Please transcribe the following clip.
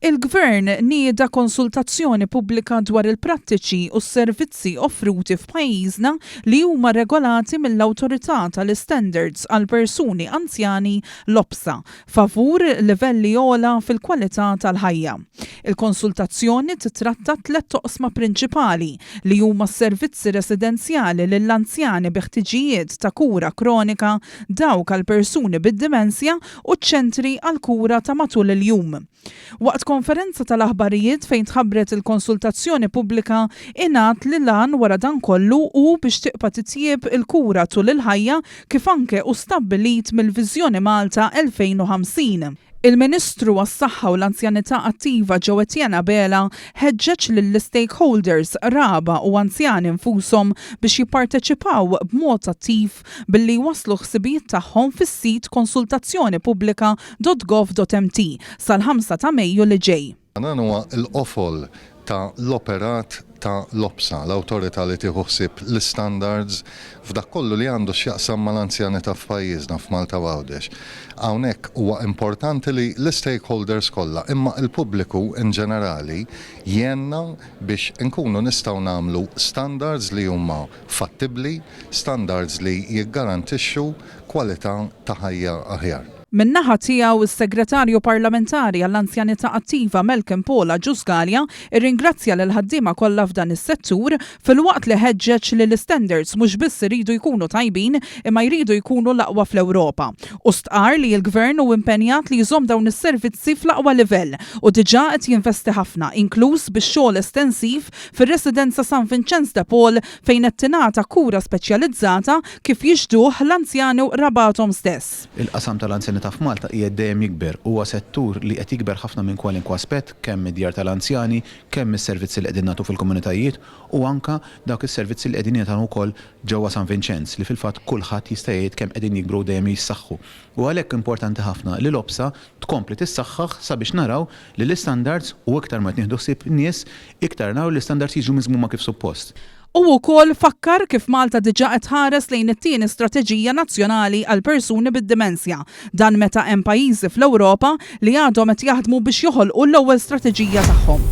Il-Gvern nieda konsultazzjoni pubblika dwar il-prattiċi u s-servizzi offruti f'pajjiżna li huma regolati mill-Awtorità tal-Standards għal persuni anzjani l-OPSA favur livelli ogħla fil-kwalità tal-ħajja. Il-konsultazzjoni titratta tliet toqsma prinċipali li huma s-servizzi residenzjali lill-anzjani bi ħtiġijiet ta' kura kronika, dawk għal persuni bid-dimensja u ċ-ċentri għal kura ta' matul il-jum. Waqt konferenza tal-aħbarijiet fejn tħabbret il-konsultazzjoni pubblika ingħad li lan wara dan kollu u biex tiqpa' titjieb il-kura tul il-ħajja kif anke u stabbilit mill-Viżjoni Malta 2050. Il-Ministru għas-Saħħa u l-Anzjanità Attiva Joe Etienne Bela ħeġġeġ lill-stakeholders raba u anzjani infushom biex jipparteċipaw b'mod attiv billi waslu ħsibijiet tagħhom fis-sit konsultazzjonipublika.gov.mt sal-5 ta' Mejju li ġej. Dan huwa l-qofol ta' l-operat ta' l-OPSA, l-awtorità li tieħu ħsieb l-standards f'dak kollu li għandu x'jaqsam mal-anzjanità f'pajjiżna f'Malta Għawdex. Hawnhekk huwa importanti li l-stakeholders kollha imma l-pubbliku in ġenerali jenna biex inkunu nistgħu nagħmlu standards li huma fattibbli, standards li jiggarantixxu kwalità ta' ħajja aħjar. Min-naħa tiegħu is-Segretarju Parlamentari għall-Anzjanità Attiva Malcolm Paula Ġusgalja irringrazzja lil ħaddiema kollha f'dan is-settur filwaqt li ħeġġeġ li l-standards mhux biss iridu jkunu tajbin imma jridu jkunu l-aqwa fl-Ewropa. U stqar li l-Gvern hu impenjat li jżomm dawn is-servizzi fl-aqwa livell u diġà qed jinvesti ħafna, inkluż bix-xogħol estensiv fir-Residenza San Vincenz de Paul fejn qed tingħata kura speċjalizzata kif jixduh l-anzjani rabathom stess. Il-qasam tal-anzjanità f'Malta hija dejjem jikber, huwa settur li qed jikber ħafna minn kwalinkwa aspett, kemm id-djar tal-anzjani, kemm is-servizzi li qegħdin nagħtu fil-komunitajiet u anke dawk is-servizzi li qegħdin jagħtu wkoll ġewwa San Vincenz li fil-fatt kulħadd jista' jgħid kemm qegħdin jikbru dejjem jissaħħu. U għalhekk importanti ħafna li l-OPSA tkompli tissaħħaħ sabiex naraw li l-istandards u iktar ma tnieħdu ħsieb nies iktar naraw li l-istandards jiġu miżmuma kif suppost. U wkoll fakkar kif Malta diġà qed ħares lejn it-tieni strateġija nazzjonali għal persuni bid-dimensja. Dan meta hemm pajjiżi fl-Ewropa li għadhom qed jaħdmu biex joħolqu l-ewwel strateġija tagħhom.